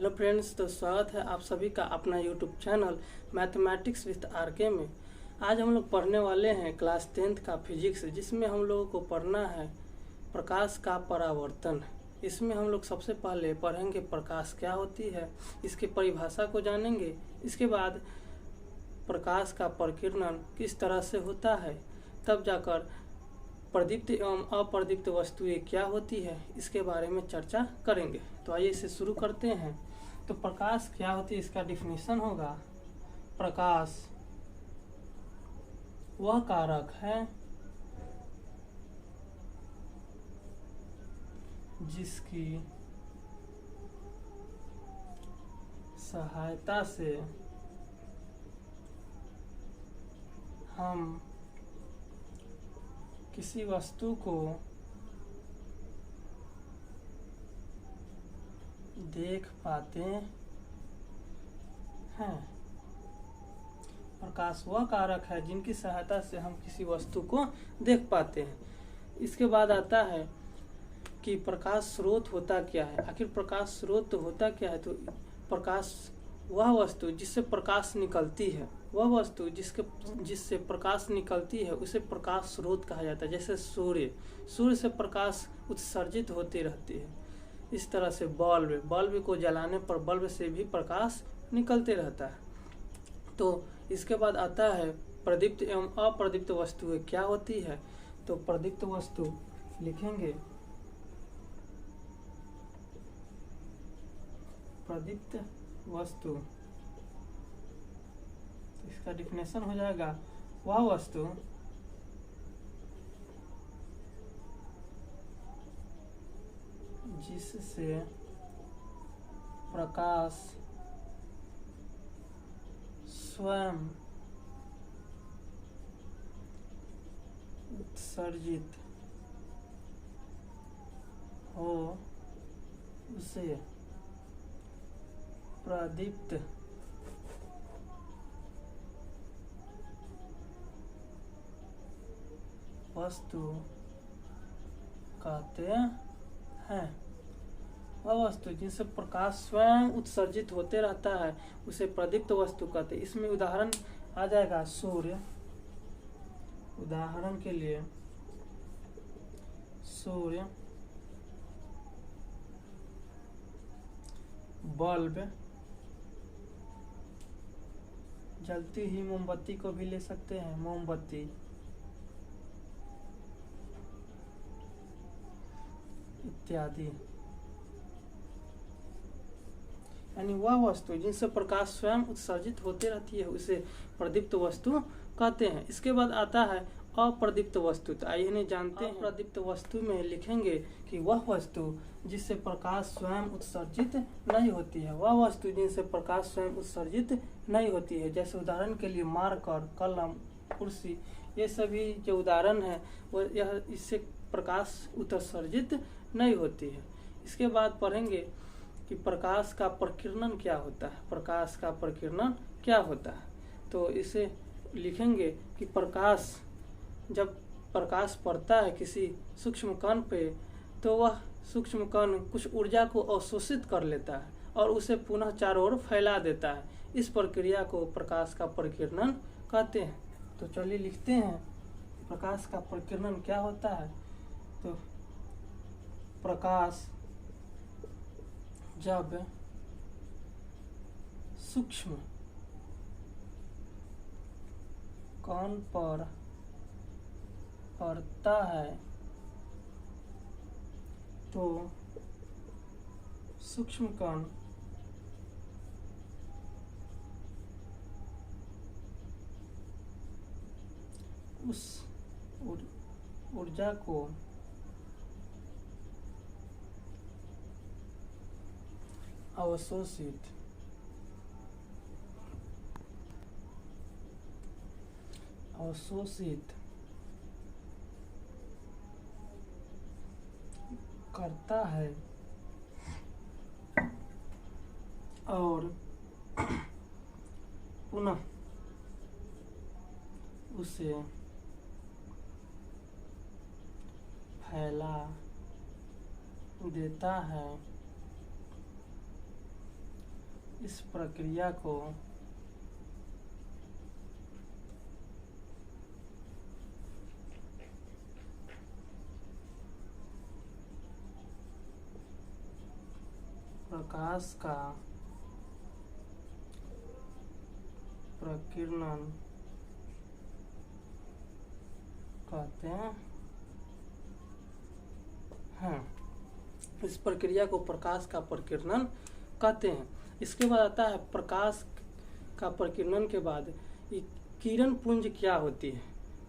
Hello friends, तो स्वागत है आप सभी का अपना YouTube channel mathematics with RK में। आज हम लोग पढ़ने वाले हैं क्लास 10th का फिजिक्स, जिसमें हम लोगों को पढ़ना है प्रकाश का परावर्तन। इसमें हम लोग सबसे पहले पढ़ेंगे प्रकाश क्या होती है, इसकी परिभाषा को जानेंगे। इसके बाद प्रकाश का प्रकीर्णन किस तरह से होता है, तब जाकर प्रदीप्त एवं अप्रदीप्त वस्तुएं क्या होती है, इसके बारे में चर्चा करेंगे। तो आइए इसे शुरू करते हैं। तो प्रकाश क्या होती है, इसका डिफिनीशन होगा, प्रकाश वह कारक है जिसकी सहायता से हम किसी वस्तु को देख पाते हैं। प्रकाश वह कारक है जिनकी सहायता से हम किसी वस्तु को देख पाते हैं। इसके बाद आता है कि प्रकाश स्रोत होता क्या है। आखिर प्रकाश स्रोत होता क्या है, तो प्रकाश वह वस्तु जिससे प्रकाश निकलती है, वह वस्तु जिससे प्रकाश निकलती है उसे प्रकाश स्रोत कहा जाता है। जैसे सूर्य से प्रकाश उत्सर्जित होती रहती है। इस तरह से बल्ब को जलाने पर बल्ब से भी प्रकाश निकलते रहता है। तो इसके बाद आता है प्रदीप्त एवं अप्रदीप्त वस्तुएं क्या होती है। तो प्रदीप्त वस्तु लिखेंगे, प्रदीप्त वस्तु, इसका डिफिनेशन हो जाएगा, वह वस्तु जिससे प्रकाश स्वयं उत्सर्जित हो उसे प्रदीप्त वस्तु कहते हैं। वह वस्तु जिससे प्रकाश स्वयं उत्सर्जित होते रहता है उसे प्रदीप्त वस्तु कहते हैं। इसमें उदाहरण आ जाएगा सूर्य, उदाहरण के लिए सूर्य, बल्ब, जलती हुई मोमबत्ती को भी ले सकते हैं, मोमबत्ती इत्यादि। यानी वह वस्तु जिनसे प्रकाश स्वयं उत्सर्जित होते रहती है उसे प्रदीप्त वस्तु कहते हैं। इसके बाद आता है अप्रदीप्त वस्तु। तो आइए इन्हें जानते हैं। अप्रदीप्त वस्तु में लिखेंगे कि वह वस्तु जिससे प्रकाश स्वयं उत्सर्जित नहीं होती है, वह वस्तु जिनसे प्रकाश स्वयं उत्सर्जित नहीं होती है। जैसे उदाहरण के लिए मार्कर, कलम, कुर्सी, ये सभी जो उदाहरण है वो यह इससे प्रकाश उत्सर्जित नहीं होती है। इसके बाद पढ़ेंगे कि प्रकाश का प्रकीर्णन क्या होता है। प्रकाश का प्रकीर्णन क्या होता है, तो इसे लिखेंगे कि प्रकाश, जब प्रकाश पड़ता है किसी सूक्ष्म कण पे, तो वह सूक्ष्म कण कुछ ऊर्जा को अवशोषित कर लेता है और उसे पुनः चारों ओर फैला देता है। इस प्रक्रिया को प्रकाश का प्रकीर्णन कहते हैं। तो चलिए लिखते हैं प्रकाश का प्रकीर्णन क्या होता है। तो प्रकाश जब सूक्ष्म कण पर पड़ता है तो सूक्ष्म कण उस ऊर्जा को अवशोषित करता है और पुनः उसे फैला देता है। इस प्रक्रिया को प्रकाश का प्रकीर्णन कहते हैं। इस प्रक्रिया को प्रकाश का प्रकीर्णन कहते हैं। इसके बाद आता है प्रकाश का प्रकीर्णन के बाद किरण पुंज क्या होती है।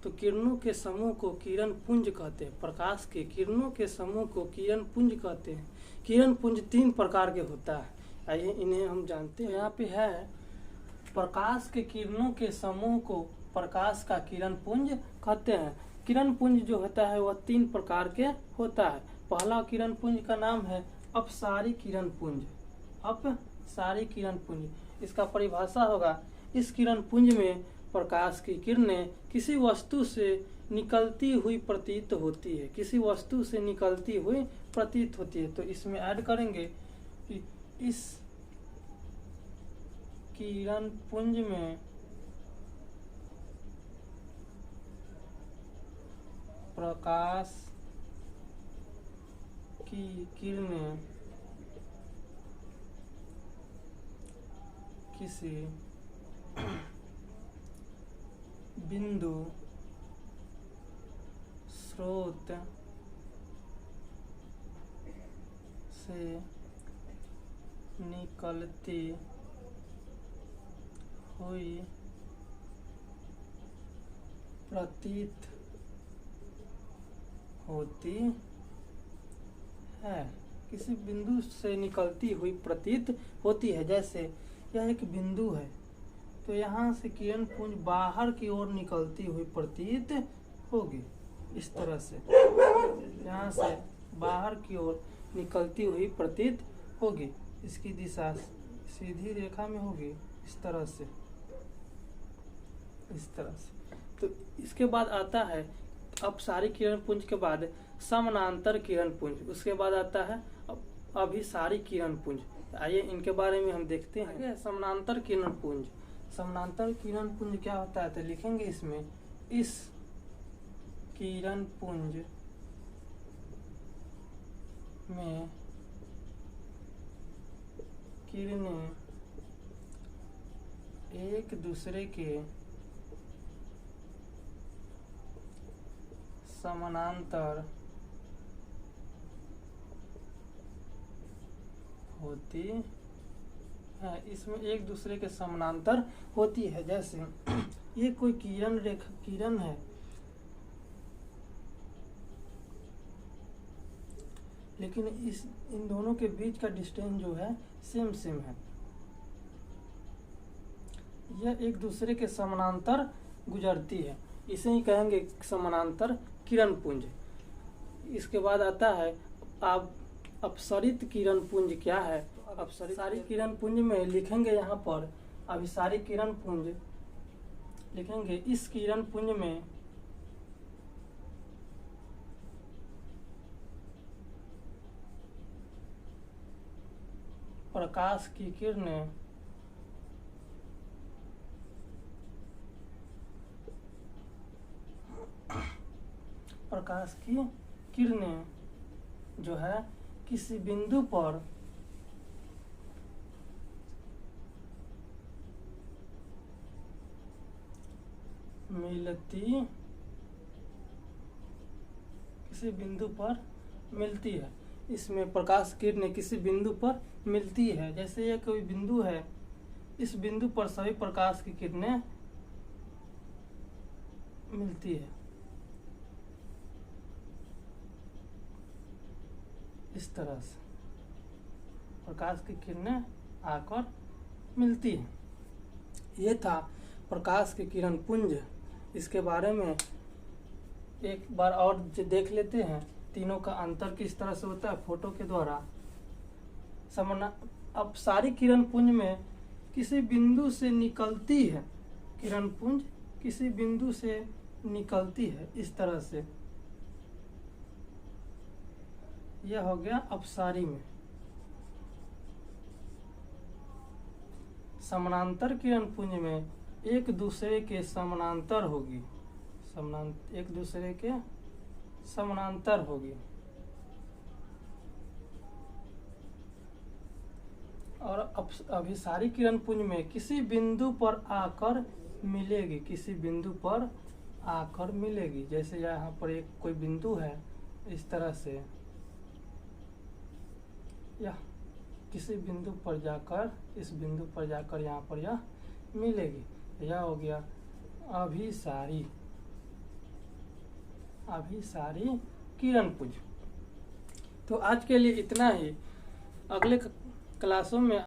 तो किरणों के समूह को किरण पुंज कहते हैं। प्रकाश के किरणों के समूह को किरण पुंज कहते हैं। किरण पुंज 3 प्रकार के होता है, आइए इन्हें हम जानते हैं। यहाँ पे है प्रकाश के किरणों के समूह को प्रकाश का किरण पुंज कहते हैं। किरण पुंज जो होता है वह 3 प्रकार के होता है। पहला किरण पुंज का नाम है अपसारी किरण पुंज। अपसारी किरण पुंज, इसका परिभाषा होगा, इस किरण पुंज में प्रकाश की किरणें किसी वस्तु से निकलती हुई प्रतीत होती है। किसी वस्तु से निकलती हुई प्रतीत होती है। तो इसमें ऐड करेंगे कि इस किरण पुंज में प्रकाश की किरणें किसी बिंदु स्रोत से निकलती हुई प्रतीत होती है। किसी बिंदु से निकलती हुई प्रतीत होती है। जैसे यह एक बिंदु है, तो यहाँ से किरण पुंज बाहर की ओर निकलती हुई प्रतीत होगी। इस तरह से यहाँ से बाहर की ओर निकलती हुई प्रतीत होगी। इसकी दिशा सीधी रेखा में होगी, इस तरह से, इस तरह से। तो इसके बाद आता है अपसारी किरण पुंज के बाद समानांतर किरण पुंज। उसके बाद आता है अभिसारी किरण पुंज। आइए इनके बारे में हम देखते हैं। समानांतर किरण पुंज। समानांतर किरण पुंज क्या होता है, तो लिखेंगे इसमें, इस किरण पुंज में किरणें एक दूसरे के समानांतर होती है। इसमें एक दूसरे के समानांतर होती है। जैसे ये कोई किरण है, लेकिन इन दोनों के बीच का डिस्टेंस जो है सेम है। यह एक दूसरे के समानांतर गुजरती है, इसे ही कहेंगे समानांतर किरण पुंज। इसके बाद आता है अपसरित किरण पुंज क्या है। अपसारी किरण पुंज में लिखेंगे यहाँ पर अभिसारी किरण पुंज, लिखेंगे इस किरण पुंज में प्रकाश की किरणें जो है किसी बिंदु पर मिलती है। इसमें प्रकाश किरणें किसी बिंदु पर मिलती है। जैसे ये कोई बिंदु है, इस बिंदु पर सभी प्रकाश की किरणें मिलती है, इस तरह से प्रकाश की किरणें आकर मिलती है। ये था प्रकाश की किरण पुंज। इसके बारे में एक बार और देख लेते हैं, तीनों का अंतर किस तरह से होता है फोटो के द्वारा। अपसारी किरण पुंज में किसी बिंदु से निकलती है, किरण पुंज किसी बिंदु से निकलती है, इस तरह से। यह हो गया अपसारी में। समानांतर किरण पुंज में एक दूसरे के समानांतर होगी, एक दूसरे के समानांतर होगी। और अभिसारी किरण पुंज में किसी बिंदु पर आकर मिलेगी, किसी बिंदु पर आकर मिलेगी। जैसे यहाँ पर एक कोई बिंदु है, इस तरह से यह किसी बिंदु पर जाकर, इस बिंदु पर जाकर यहाँ पर यह मिलेगी। यह हो गया अभिसारी किरण पुंज। तो आज के लिए इतना ही। अगले क्लासों में